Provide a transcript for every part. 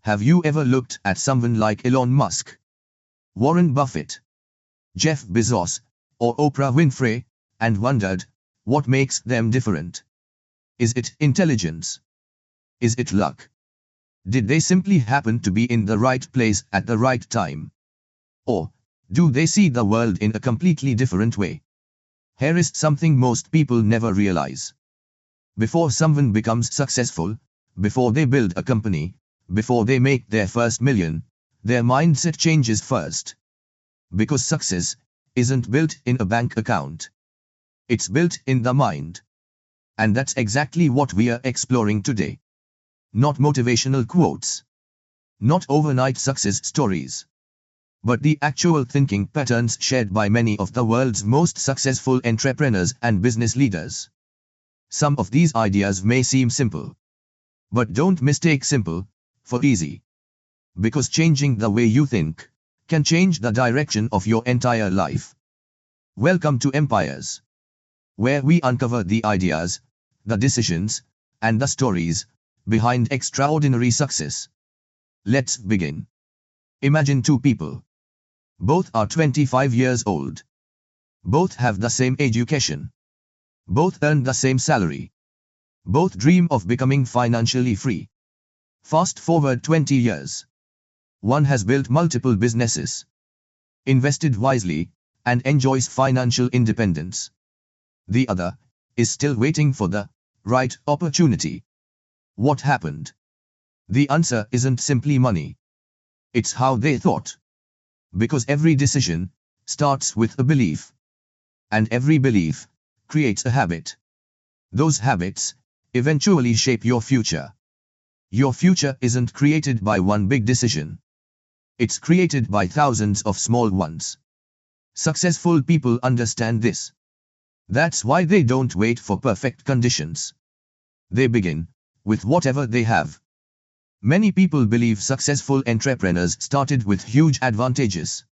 Have you ever looked at someone like Elon Musk, Warren Buffett, Jeff Bezos, or Oprah Winfrey, and wondered, what makes them different? Is it intelligence? Is it luck? Did they simply happen to be in the right place at the right time? Or do they see the world in a completely different way? Here is something most people never realize. Before someone becomes successful, before they build a company, before they make their first million, their mindset changes first. Because success isn't built in a bank account. It's built in the mind. And that's exactly what we are exploring today. Not motivational quotes. Not overnight success stories. But the actual thinking patterns shared by many of the world's most successful entrepreneurs and business leaders. Some of these ideas may seem simple. But don't mistake simple for easy. Because changing the way you think can change the direction of your entire life. Welcome to Empires, where we uncover the ideas, the decisions, and the stories behind extraordinary success. Let's begin. Imagine two people. Both are 25 years old. Both have the same education. Both earn the same salary. Both dream of becoming financially free. Fast forward 20 years. One has built multiple businesses, invested wisely, and enjoys financial independence. The other is still waiting for the right opportunity. What happened? The answer isn't simply money. It's how they thought. Because every decision starts with a belief. And every belief creates a habit. Those habits eventually shape your future. Your future isn't created by one big decision. It's created by thousands of small ones. Successful people understand this. That's why they don't wait for perfect conditions. They begin with whatever they have. Many people believe successful entrepreneurs started with huge advantages.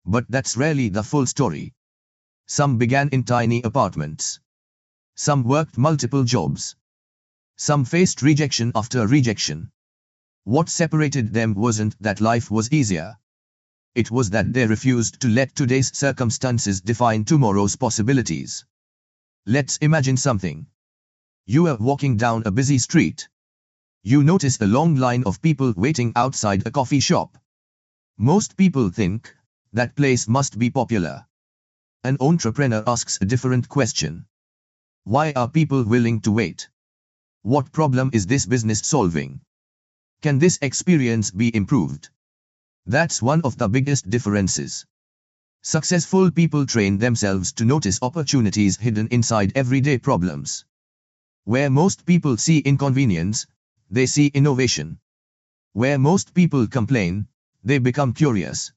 But that's rarely the full story. Some began in tiny apartments. Some worked multiple jobs. Some faced rejection after rejection. What separated them wasn't that life was easier. It was that they refused to let today's circumstances define tomorrow's possibilities. Let's imagine something. You are walking down a busy street. You notice a long line of people waiting outside a coffee shop. Most people think that place must be popular. An entrepreneur asks a different question. Why are people willing to wait? What problem is this business solving? Can this experience be improved? That's one of the biggest differences. Successful people train themselves to notice opportunities hidden inside everyday problems. Where most people see inconvenience, they see innovation. Where most people complain, they become curious.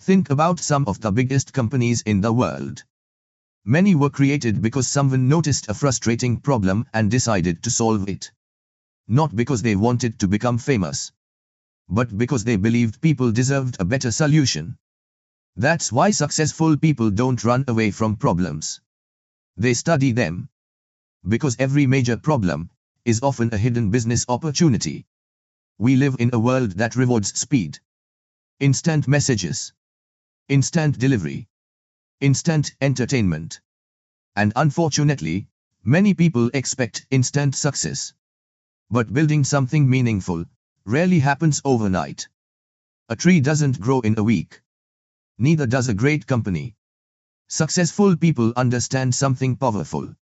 Think about some of the biggest companies in the world. Many were created because someone noticed a frustrating problem and decided to solve it. Not because they wanted to become famous, but because they believed people deserved a better solution. That's why successful people don't run away from problems. They study them. Because every major problem is often a hidden business opportunity. We live in a world that rewards speed. Instant messages. Instant delivery. Instant entertainment. And unfortunately, many people expect instant success. But building something meaningful rarely happens overnight. A tree doesn't grow in a week. Neither does a great company. Successful people understand something powerful.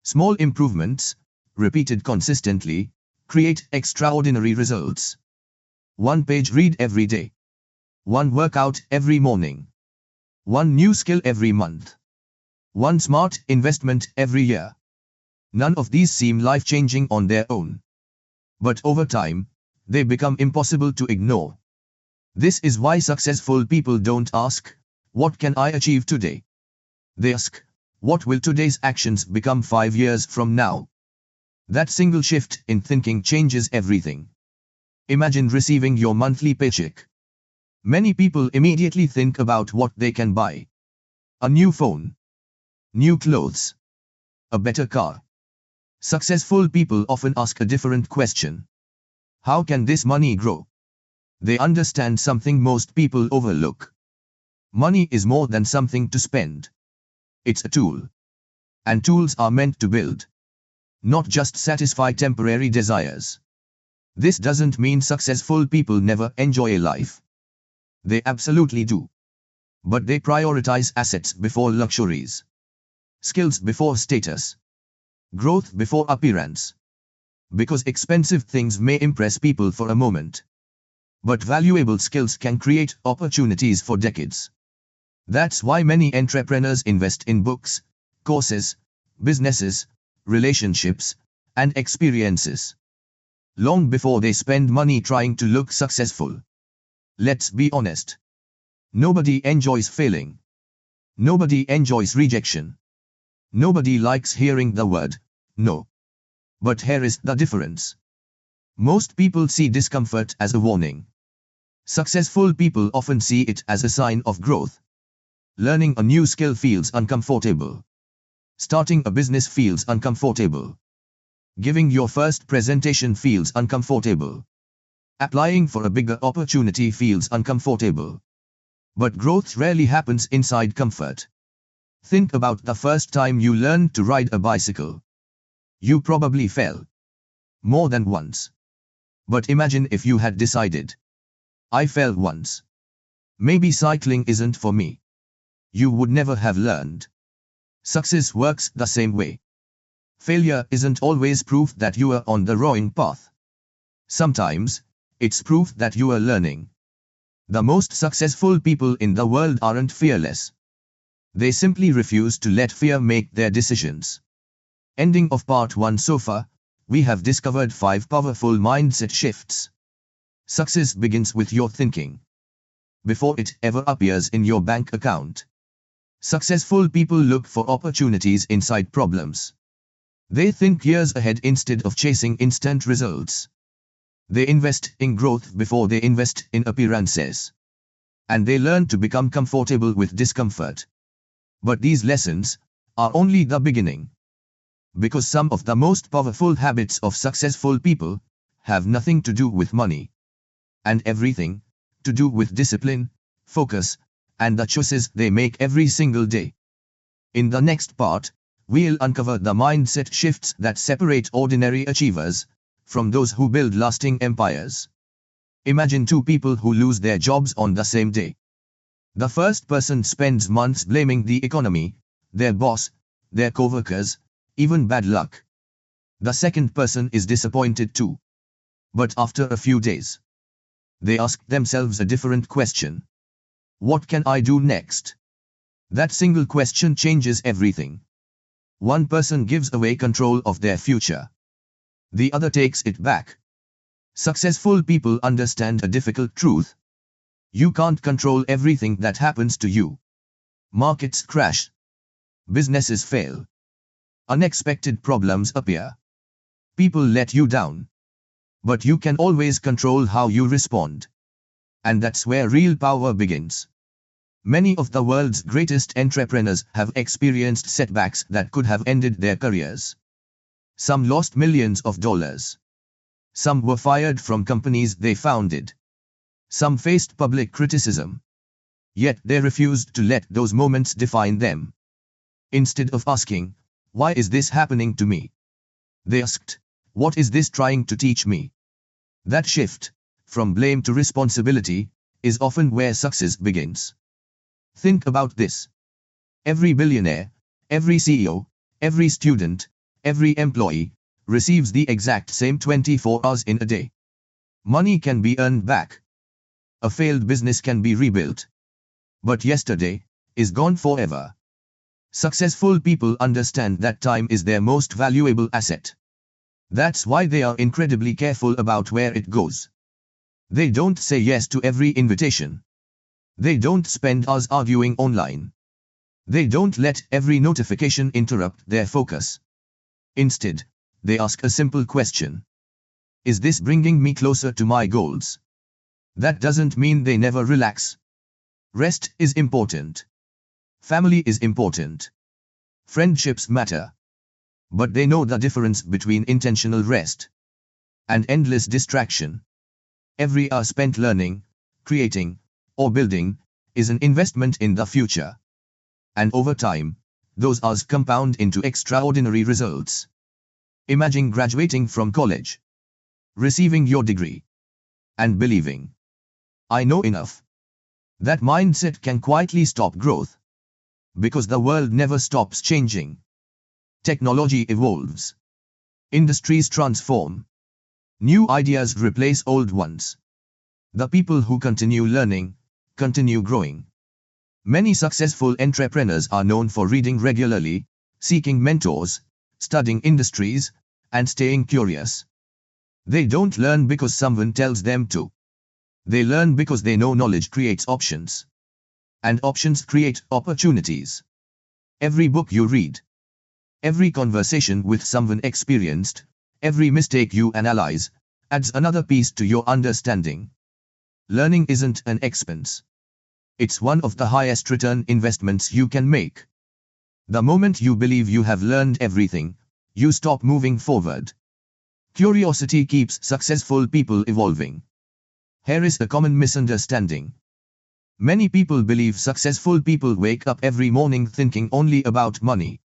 Small improvements, repeated consistently, create extraordinary results. One page read every day. One workout every morning. One new skill every month. One smart investment every year. None of these seem life-changing on their own. But over time, they become impossible to ignore. This is why successful people don't ask, what can I achieve today? They ask, what will today's actions become 5 years from now? That single shift in thinking changes everything. Imagine receiving your monthly paycheck. Many people immediately think about what they can buy. A new phone. New clothes. A better car. Successful people often ask a different question. How can this money grow? They understand something most people overlook. Money is more than something to spend. It's a tool. And tools are meant to build, not just satisfy temporary desires. This doesn't mean successful people never enjoy life. They absolutely do. But they prioritize assets before luxuries, skills before status, growth before appearance. Because expensive things may impress people for a moment, but valuable skills can create opportunities for decades. That's why many entrepreneurs invest in books, courses, businesses, relationships, and experiences, long before they spend money trying to look successful. Let's be honest. Nobody enjoys failing. Nobody enjoys rejection. Nobody likes hearing the word no. But here is the difference. Most people see discomfort as a warning. Successful people often see it as a sign of growth. Learning a new skill feels uncomfortable. Starting a business feels uncomfortable. Giving your first presentation feels uncomfortable. Applying for a bigger opportunity feels uncomfortable. But growth rarely happens inside comfort. Think about the first time you learned to ride a bicycle. You probably fell. More than once. But imagine if you had decided, I fell once. Maybe cycling isn't for me. You would never have learned. Success works the same way. Failure isn't always proof that you are on the wrong path. Sometimes, it's proof that you are learning. The most successful people in the world aren't fearless. They simply refuse to let fear make their decisions. Ending of part 1. So far, we have discovered 5 powerful mindset shifts. Success begins with your thinking, before it ever appears in your bank account. Successful people look for opportunities inside problems. They think years ahead instead of chasing instant results. They invest in growth before they invest in appearances. And they learn to become comfortable with discomfort. But these lessons are only the beginning. Because some of the most powerful habits of successful people have nothing to do with money, and everything to do with discipline, focus, and the choices they make every single day. In the next part, we'll uncover the mindset shifts that separate ordinary achievers from those who build lasting empires. Imagine 2 people who lose their jobs on the same day. The first person spends months blaming the economy, their boss, their coworkers, even bad luck. The second person is disappointed too. But after a few days, they ask themselves a different question. What can I do next? That single question changes everything. One person gives away control of their future. The other takes it back. Successful people understand a difficult truth. You can't control everything that happens to you. Markets crash. Businesses fail. Unexpected problems appear. People let you down. But you can always control how you respond. And that's where real power begins. Many of the world's greatest entrepreneurs have experienced setbacks that could have ended their careers. Some lost millions of dollars. Some were fired from companies they founded. Some faced public criticism. Yet they refused to let those moments define them. Instead of asking, why is this happening to me? They asked, what is this trying to teach me? That shift, from blame to responsibility, is often where success begins. Think about this. Every billionaire, every CEO, every student, every employee, receives the exact same 24 hours in a day. Money can be earned back. A failed business can be rebuilt. But yesterday is gone forever. Successful people understand that time is their most valuable asset. That's why they are incredibly careful about where it goes. They don't say yes to every invitation. They don't spend hours arguing online. They don't let every notification interrupt their focus. Instead, they ask a simple question. Is this bringing me closer to my goals? That doesn't mean they never relax. Rest is important. Family is important. Friendships matter. But they know the difference between intentional rest and endless distraction. Every hour spent learning, creating, or building is an investment in the future. And over time, those hours compound into extraordinary results. Imagine graduating from college, receiving your degree, and believing, I know enough. That mindset can quietly stop growth. Because the world never stops changing. Technology evolves. Industries transform. New ideas replace old ones. The people who continue learning, continue growing. Many successful entrepreneurs are known for reading regularly, seeking mentors, studying industries, and staying curious. They don't learn because someone tells them to. They learn because they know knowledge creates options. And options create opportunities. Every book you read, every conversation with someone experienced, every mistake you analyze, adds another piece to your understanding. Learning isn't an expense. It's one of the highest return investments you can make. The moment you believe you have learned everything, you stop moving forward. Curiosity keeps successful people evolving. Here is a common misunderstanding. Many people believe successful people wake up every morning thinking only about money.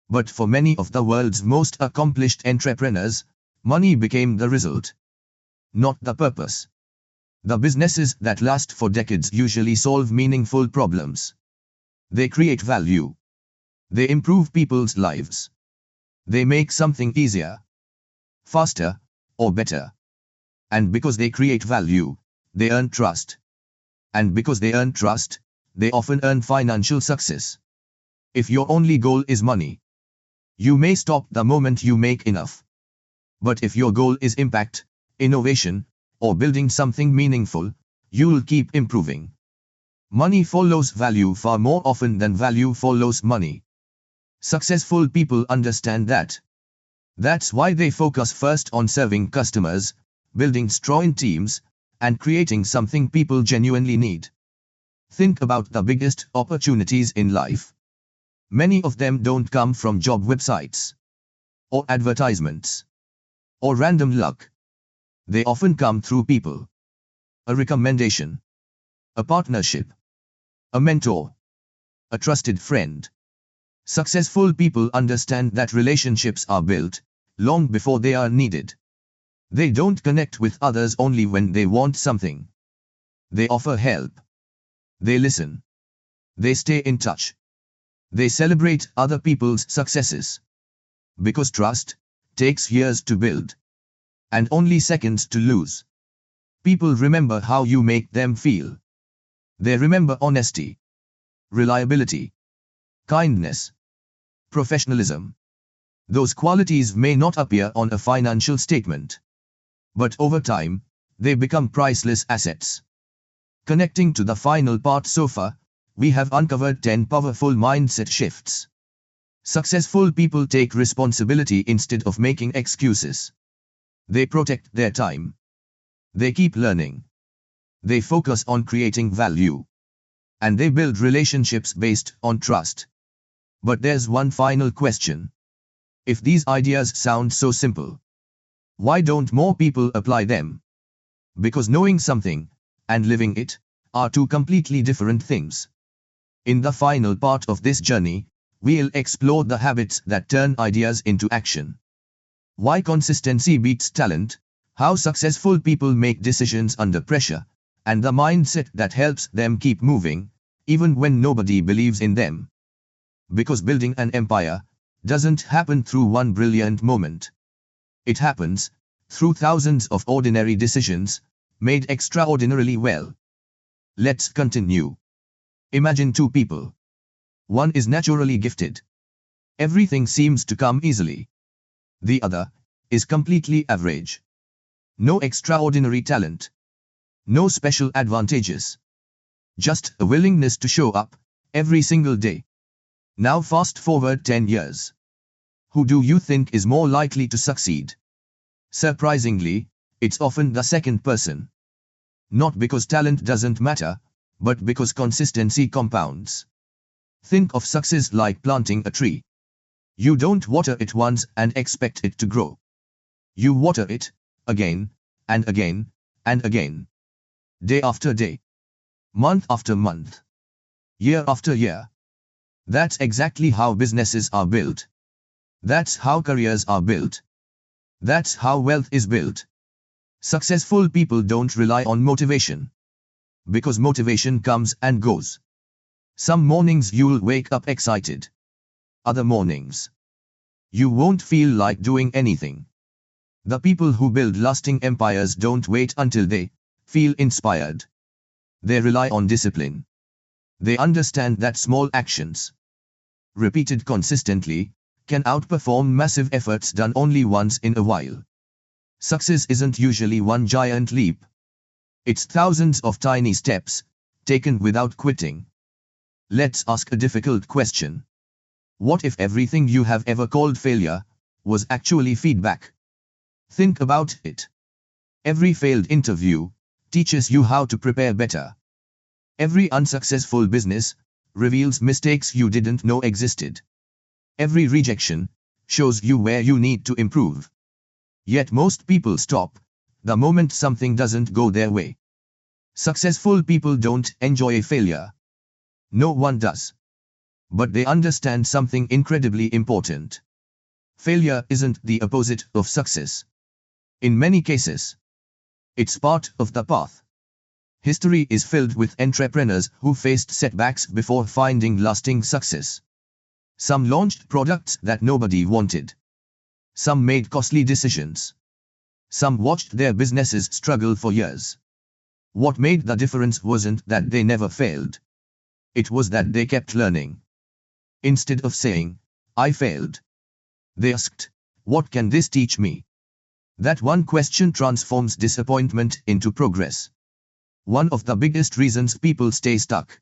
But for many of the world's most accomplished entrepreneurs, money became the result, not the purpose. The businesses that last for decades usually solve meaningful problems. They create value. They improve people's lives. They make something easier, faster, or better. And because they create value, they earn trust. And because they earn trust, they often earn financial success. If your only goal is money, you may stop the moment you make enough. But if your goal is impact, innovation, or building something meaningful, you'll keep improving. Money follows value far more often than value follows money. Successful people understand that. That's why they focus first on serving customers, building strong teams, and creating something people genuinely need. Think about the biggest opportunities in life. Many of them don't come from job websites, or advertisements, or random luck. They often come through people. A recommendation, a partnership, a mentor, a trusted friend. Successful people understand that relationships are built long before they are needed. They don't connect with others only when they want something. They offer help. They listen. They stay in touch. They celebrate other people's successes. Because trust takes years to build and only seconds to lose. People remember how you make them feel. They remember honesty, reliability, kindness, professionalism. Those qualities may not appear on a financial statement, but over time, they become priceless assets. Connecting to the final part so far, we have uncovered 10 powerful mindset shifts. Successful people take responsibility instead of making excuses. They protect their time. They keep learning. They focus on creating value. And they build relationships based on trust. But there's one final question. If these ideas sound so simple, why don't more people apply them? Because knowing something and living it are two completely different things. In the final part of this journey, we'll explore the habits that turn ideas into action. Why consistency beats talent, how successful people make decisions under pressure, and the mindset that helps them keep moving, even when nobody believes in them. Because building an empire doesn't happen through one brilliant moment. It happens through thousands of ordinary decisions, made extraordinarily well. Let's continue. Imagine two people. One is naturally gifted. Everything seems to come easily. The other is completely average. No extraordinary talent. No special advantages. Just a willingness to show up every single day. Now fast forward 10 years. Who do you think is more likely to succeed? Surprisingly, it's often the second person. Not because talent doesn't matter, but because consistency compounds. Think of success like planting a tree. You don't water it once and expect it to grow. You water it, again, and again, and again. Day after day. Month after month. Year after year. That's exactly how businesses are built. That's how careers are built. That's how wealth is built. Successful people don't rely on motivation. Because motivation comes and goes. Some mornings you'll wake up excited. Other mornings, you won't feel like doing anything. The people who build lasting empires don't wait until they feel inspired. They rely on discipline. They understand that small actions, repeated consistently, can outperform massive efforts done only once in a while. Success isn't usually one giant leap. It's thousands of tiny steps, taken without quitting. Let's ask a difficult question. What if everything you have ever called failure was actually feedback? Think about it. Every failed interview teaches you how to prepare better. Every unsuccessful business reveals mistakes you didn't know existed. Every rejection shows you where you need to improve. Yet most people stop the moment something doesn't go their way. Successful people don't enjoy failure. No one does. But they understand something incredibly important. Failure isn't the opposite of success. In many cases, it's part of the path. History is filled with entrepreneurs who faced setbacks before finding lasting success. Some launched products that nobody wanted. Some made costly decisions. Some watched their businesses struggle for years. What made the difference wasn't that they never failed. It was that they kept learning. Instead of saying, "I failed," they asked, "What can this teach me?" That one question transforms disappointment into progress. One of the biggest reasons people stay stuck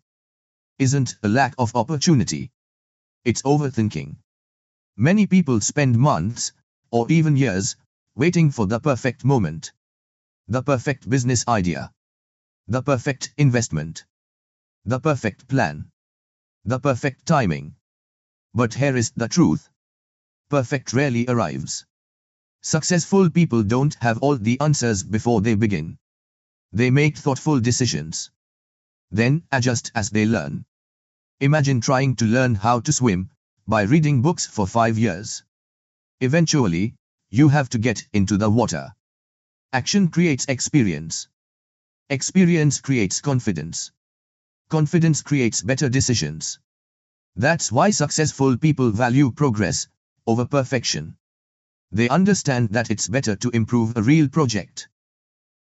isn't a lack of opportunity. It's overthinking. Many people spend months, or even years, waiting for the perfect moment. The perfect business idea. The perfect investment. The perfect plan. The perfect timing. But here is the truth. Perfect rarely arrives. Successful people don't have all the answers before they begin. They make thoughtful decisions. Then adjust as they learn. Imagine trying to learn how to swim by reading books for 5 years. Eventually, you have to get into the water. Action creates experience. Experience creates confidence. Confidence creates better decisions. That's why successful people value progress over perfection. They understand that it's better to improve a real project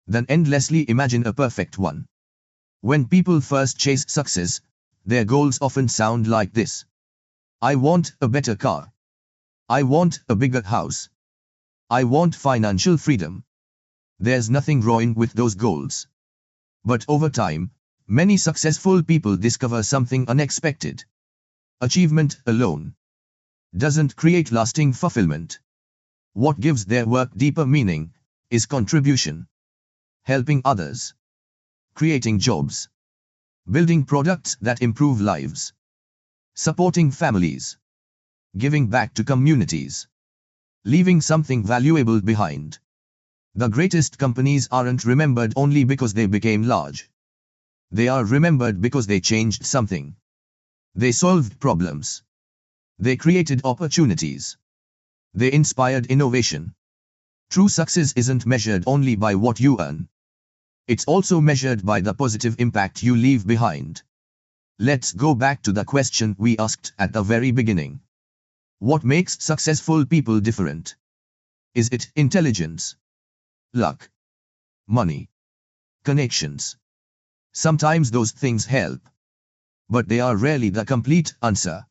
than endlessly imagine a perfect one. When people first chase success, their goals often sound like this. I want a better car. I want a bigger house. I want financial freedom. There's nothing wrong with those goals. But over time, many successful people discover something unexpected. Achievement alone doesn't create lasting fulfillment. What gives their work deeper meaning is contribution. Helping others. Creating jobs. Building products that improve lives. Supporting families. Giving back to communities. Leaving something valuable behind. The greatest companies aren't remembered only because they became large. They are remembered because they changed something. They solved problems. They created opportunities. They inspired innovation. True success isn't measured only by what you earn. It's also measured by the positive impact you leave behind. Let's go back to the question we asked at the very beginning. What makes successful people different? Is it intelligence? Luck? Money? Connections? Sometimes those things help. But they are rarely the complete answer.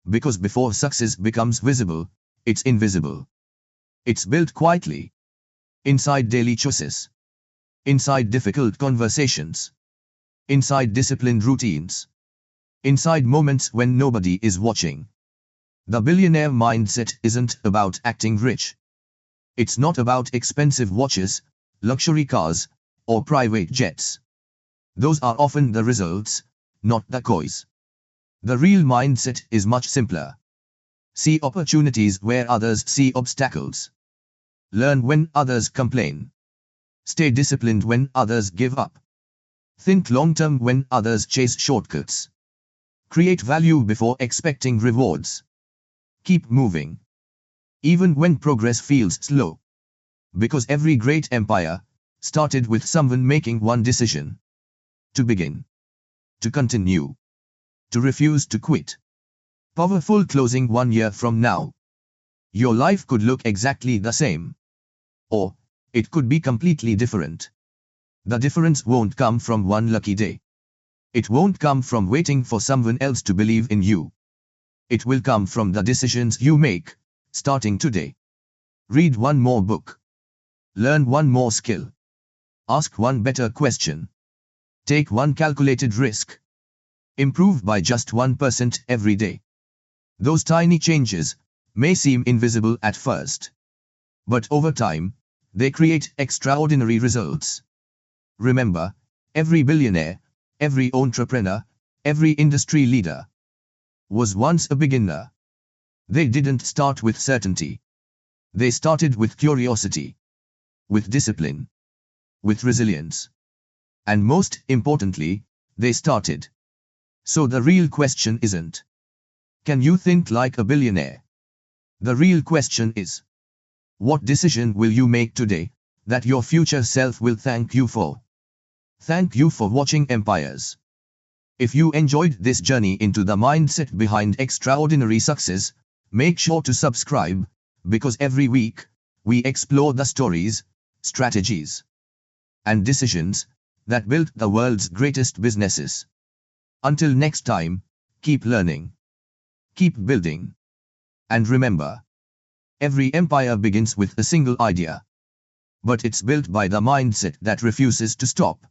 Because before success becomes visible, it's invisible. It's built quietly. Inside daily choices. Inside difficult conversations. Inside disciplined routines. Inside moments when nobody is watching. The billionaire mindset isn't about acting rich. It's not about expensive watches, luxury cars, or private jets. Those are often the results, not the cause. The real mindset is much simpler. See opportunities where others see obstacles. Learn when others complain. Stay disciplined when others give up. Think long-term when others chase shortcuts. Create value before expecting rewards. Keep moving, even when progress feels slow. Because every great empire started with someone making one decision: to begin, to continue, to refuse to quit. Powerful closing. 1 year from now, your life could look exactly the same, or it could be completely different. The difference won't come from one lucky day. It won't come from waiting for someone else to believe in you. It will come from the decisions you make, starting today. Read one more book. Learn one more skill. Ask one better question. Take one calculated risk. Improve by just 1% every day. Those tiny changes may seem invisible at first, but over time, they create extraordinary results. Remember, every billionaire, every entrepreneur, every industry leader was once a beginner. They didn't start with certainty. They started with curiosity, with discipline, with resilience. And most importantly, they started. So the real question isn't, can you think like a billionaire? The real question is, what decision will you make today that your future self will thank you for? Thank you for watching Empires. If you enjoyed this journey into the mindset behind extraordinary success, make sure to subscribe, because every week, we explore the stories, strategies, and decisions that built the world's greatest businesses. Until next time, keep learning, keep building, and remember, every empire begins with a single idea, but it's built by the mindset that refuses to stop.